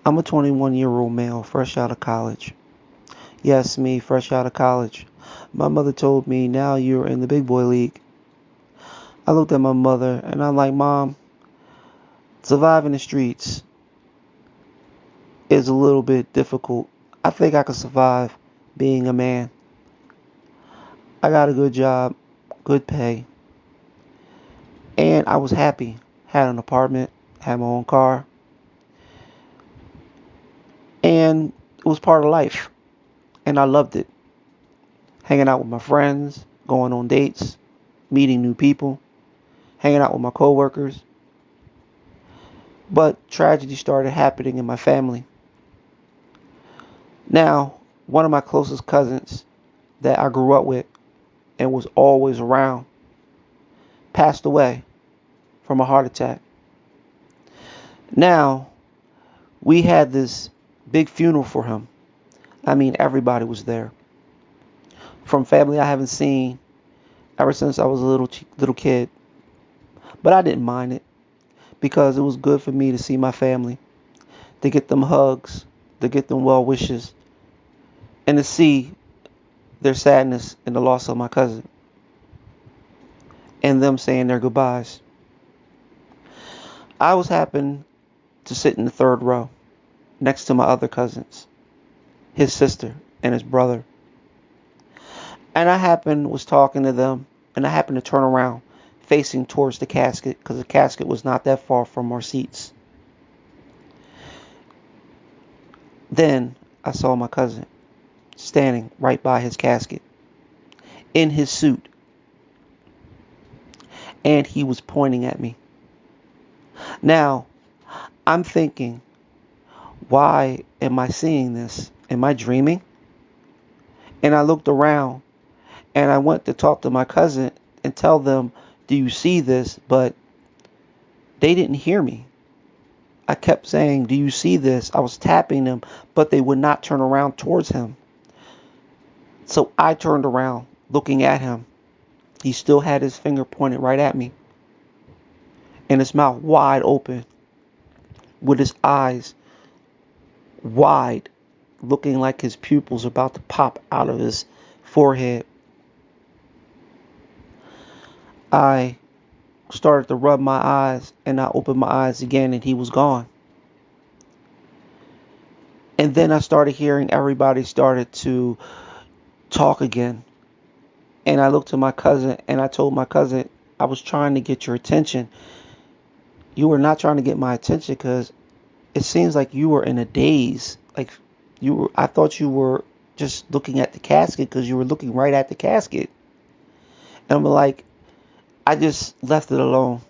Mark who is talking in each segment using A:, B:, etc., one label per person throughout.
A: I'm a 21-year-old male, fresh out of college. Yes, me, fresh out of college. My mother told me, now you're in the big boy league. I looked at my mother and I'm like, Mom, surviving the streets is a little bit difficult. I think I could survive being a man. I got a good job, good pay, and I was happy. Had an apartment, had my own car, and it was part of life, and I loved it. Hanging out with my friends, going on dates, meeting new people, hanging out with my coworkers. But tragedy started happening in my family. Now, one of my closest cousins that I grew up with and was always around passed away from a heart attack. Now, we had this big funeral for him. I mean, everybody was there. From family I haven't seen ever since I was a little kid. But I didn't mind it because it was good for me to see my family, to get them hugs, to get them well wishes, and to see their sadness in the loss of my cousin and them saying their goodbyes. I was happened to sit in the third row next to my other cousins, his sister and his brother. And I happened was talking to them and I happened to turn around facing towards the casket because the casket was not that far from our seats. Then I saw my cousin standing right by his casket in his suit and he was pointing at me. Now, I'm thinking, why am I seeing this? Am I dreaming? And I looked around and I went to talk to my cousin and tell them, do you see this? But they didn't hear me. I kept saying, do you see this? I was tapping them, but they would not turn around towards him. So I turned around looking at him. He still had his finger pointed right at me and his mouth wide open with his eyes wide, looking like his pupils about to pop out of his forehead. I started to rub my eyes and I opened my eyes again and he was gone. And then I started hearing everybody started to talk again. And I looked to my cousin and I told my cousin, I was trying to get your attention. You were not trying to get my attention because it seems like you were in a daze. Like I thought you were just looking at the casket because you were looking right at the casket. And I'm like, I just left it alone.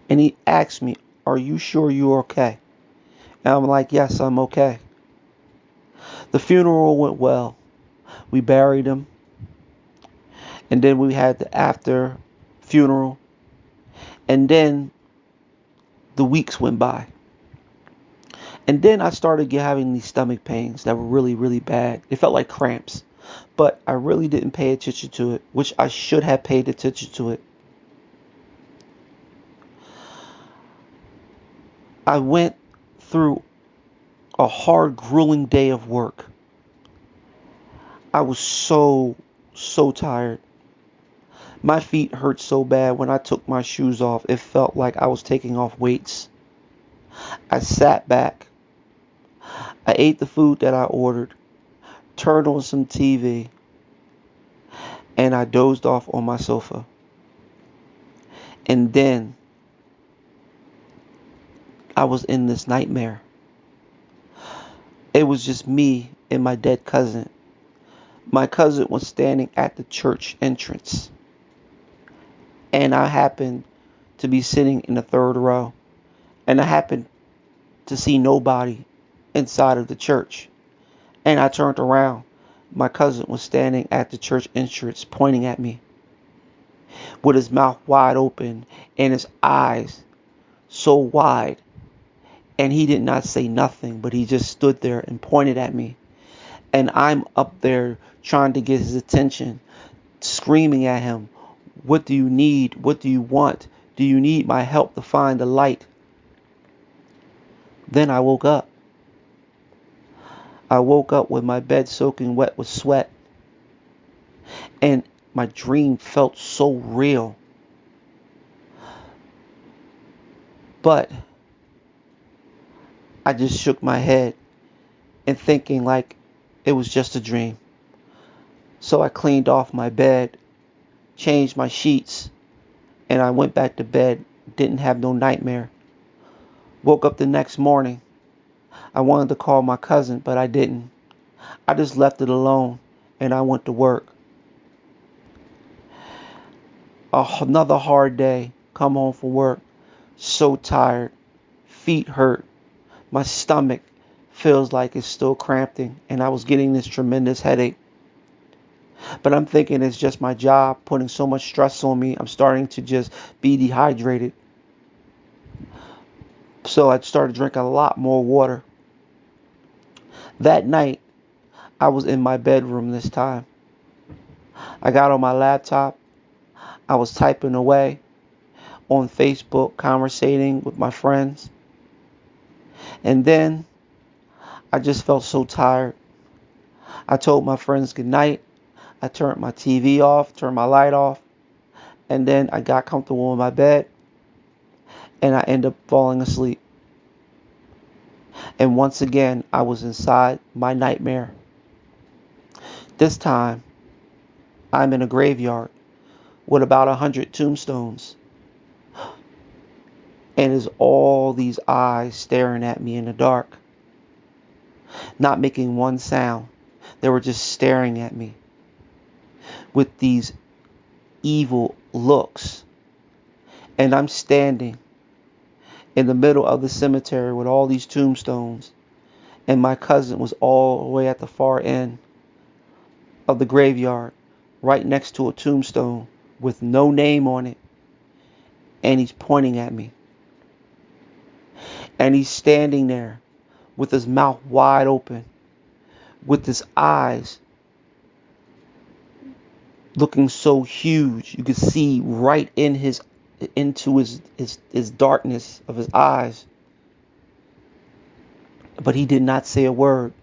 A: And he asked me, are you sure you're okay? And I'm like, yes, I'm okay. The funeral went well. We buried him. And then we had the after funeral. And then the weeks went by. And then I started having these stomach pains that were really, really bad. It felt like cramps. But I really didn't pay attention to it, which I should have paid attention to it. I went through a hard, grueling day of work. I was so tired. My feet hurt so bad when I took my shoes off. It felt like I was taking off weights. I sat back. I ate the food that I ordered, turned on some TV, and I dozed off on my sofa. And then I was in this nightmare. It was just me and my dead cousin. My cousin was standing at the church entrance. And I happened to be sitting in the third row. And I happened to see nobody inside of the church. And I turned around. My cousin was standing at the church entrance pointing at me with his mouth wide open and his eyes so wide. And he did not say nothing, but he just stood there and pointed at me. And I'm up there trying to get his attention, screaming at him, what do you need? What do you want? Do you need my help to find the light? Then I woke up. I woke up with my bed soaking wet with sweat, and my dream felt so real. But I just shook my head and thinking like it was just a dream. So I cleaned off my bed, changed my sheets, and I went back to bed. Didn't have no nightmare. Woke up the next morning. I wanted to call my cousin, but I didn't. I just left it alone and I went to work. Another hard day. Come home from work. So tired. Feet hurt. My stomach feels like it's still cramping and I was getting this tremendous headache. But I'm thinking it's just my job putting so much stress on me. I'm starting to just be dehydrated. So I started drinking a lot more water. That night, I was in my bedroom this time. I got on my laptop. I was typing away on Facebook, conversating with my friends. And then I just felt so tired. I told my friends good night. I turned my TV off, turned my light off, and then I got comfortable in my bed and I ended up falling asleep. And once again, I was inside my nightmare. This time, I'm in a graveyard with about 100 tombstones. And there's all these eyes staring at me in the dark, not making one sound. They were just staring at me with these evil looks. And I'm standing in the middle of the cemetery with all these tombstones. And my cousin was all the way at the far end of the graveyard, right next to a tombstone with no name on it. And he's pointing at me. And he's standing there with his mouth wide open, with his eyes looking so huge. You could see right into his darkness of his eyes. But he did not say a word.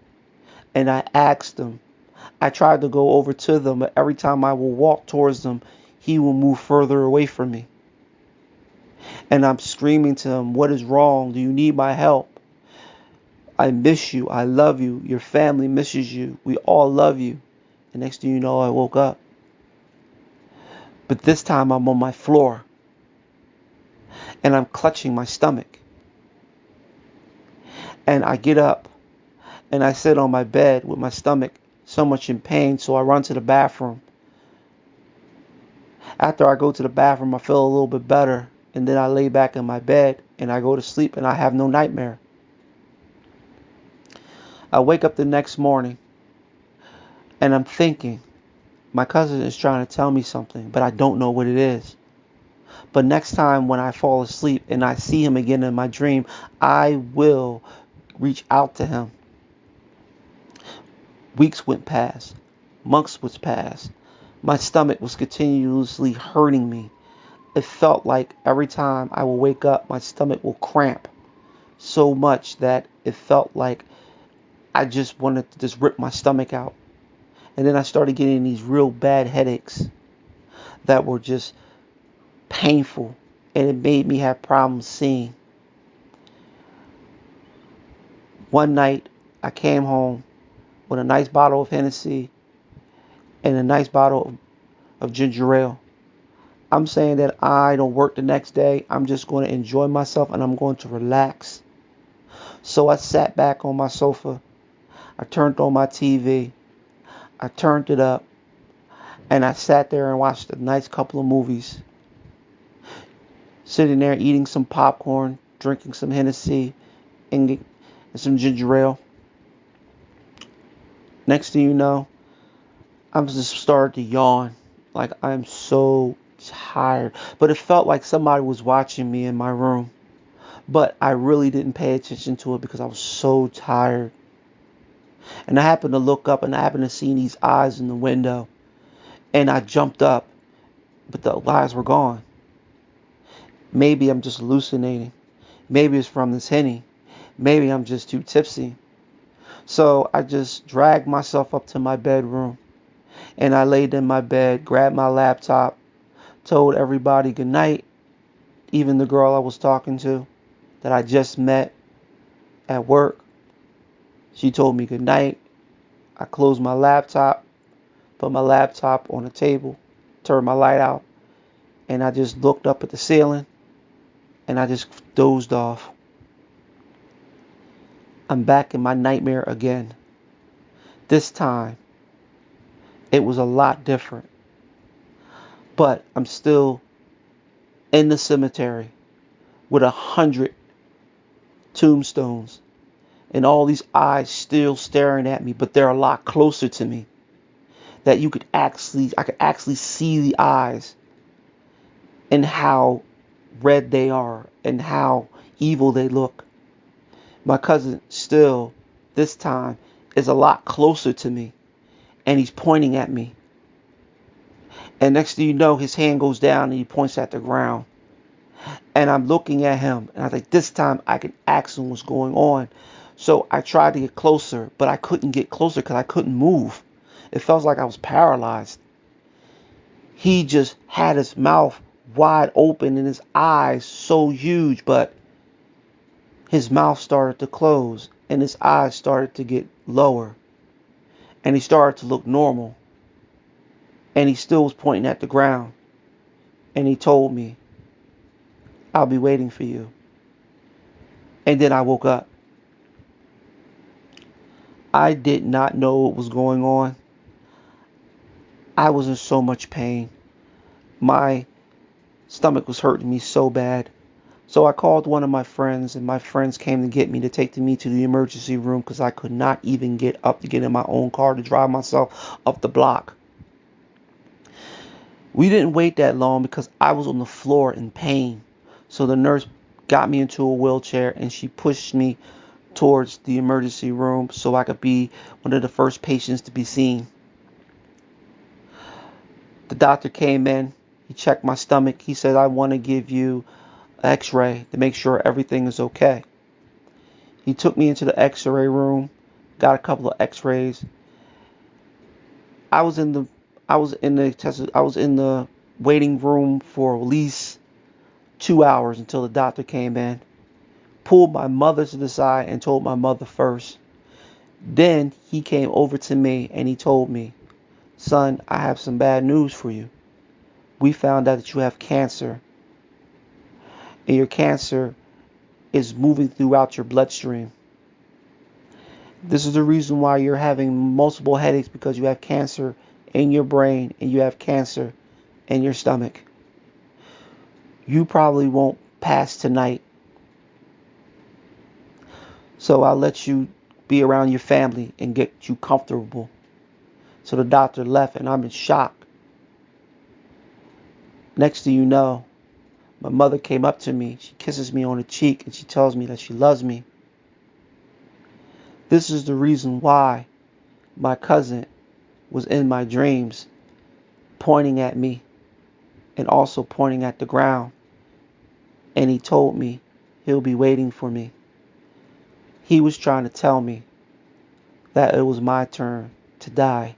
A: And I asked him. I tried to go over to them, but every time I will walk towards them, he will move further away from me. And I'm screaming to him, what is wrong? Do you need my help? I miss you. I love you. Your family misses you. We all love you. And next thing you know, I woke up. But this time I'm on my floor. And I'm clutching my stomach. And I get up. And I sit on my bed with my stomach so much in pain. So I run to the bathroom. After I go to the bathroom, I feel a little bit better. And then I lay back in my bed. And I go to sleep. And I have no nightmare. I wake up the next morning. And I'm thinking, my cousin is trying to tell me something, but I don't know what it is. But next time when I fall asleep and I see him again in my dream, I will reach out to him. Weeks went past. Months was past. My stomach was continuously hurting me. It felt like every time I would wake up, my stomach will cramp so much that it felt like I just wanted to just rip my stomach out. And then I started getting these real bad headaches that were just painful, and it made me have problems seeing. One night, I came home with a nice bottle of Hennessy and a nice bottle of ginger ale. I'm saying that I don't work the next day. I'm just going to enjoy myself and I'm going to relax. So I sat back on my sofa. I turned on my TV. I turned it up. And I sat there and watched a nice couple of movies. Sitting there eating some popcorn, drinking some Hennessy, and some ginger ale. Next thing you know, I'm just started to yawn. Like I'm so tired. But it felt like somebody was watching me in my room. But I really didn't pay attention to it because I was so tired. And I happened to look up and I happened to see these eyes in the window. And I jumped up, but the eyes were gone. Maybe I'm just hallucinating. Maybe it's from this Henny. Maybe I'm just too tipsy. So I just dragged myself up to my bedroom and I laid in my bed, grabbed my laptop, told everybody good night, even the girl I was talking to that I just met at work. She told me good night. I closed my laptop, put my laptop on the table, turned my light out, and I just looked up at the ceiling and I just dozed off. I'm back in my nightmare again. This time, it was a lot different, but I'm still in the cemetery with 100 tombstones and all these eyes still staring at me, but they're a lot closer to me. That I could actually see the eyes and how red they are and how evil they look. My cousin still, this time, is a lot closer to me and he's pointing at me. And next thing you know, his hand goes down and he points at the ground. And I'm looking at him and I think this time I can ask him what's going on. So I tried to get closer, but I couldn't get closer because I couldn't move. It felt like I was paralyzed. He just had his mouth wide open and his eyes so huge, but his mouth started to close and his eyes started to get lower and he started to look normal and he still was pointing at the ground and he told me, I'll be waiting for you. And then I woke up. I did not know what was going on. I was in so much pain. My stomach was hurting me so bad. So I called one of my friends, and my friends came to get me to take me to the emergency room because I could not even get up to get in my own car to drive myself up the block. We didn't wait that long because I was on the floor in pain. So the nurse got me into a wheelchair and she pushed me towards the emergency room so I could be one of the first patients to be seen. The doctor came in, he checked my stomach. He said, I want to give you an x-ray to make sure everything is okay. He took me into the x-ray room, got a couple of x-rays. I was in the I was in the waiting room for at least 2 hours until the doctor came in, pulled my mother to the side and told my mother first. Then he came over to me and he told me, son, I have some bad news for you. We found out that you have cancer and your cancer is moving throughout your bloodstream. This is the reason why you're having multiple headaches, because you have cancer in your brain and you have cancer in your stomach. You probably won't pass tonight. So I'll let you be around your family and get you comfortable. So the doctor left and I'm in shock. Next thing you know, my mother came up to me. She kisses me on the cheek and she tells me that she loves me. This is the reason why my cousin was in my dreams, pointing at me and also pointing at the ground. And he told me he'll be waiting for me. He was trying to tell me that it was my turn to die.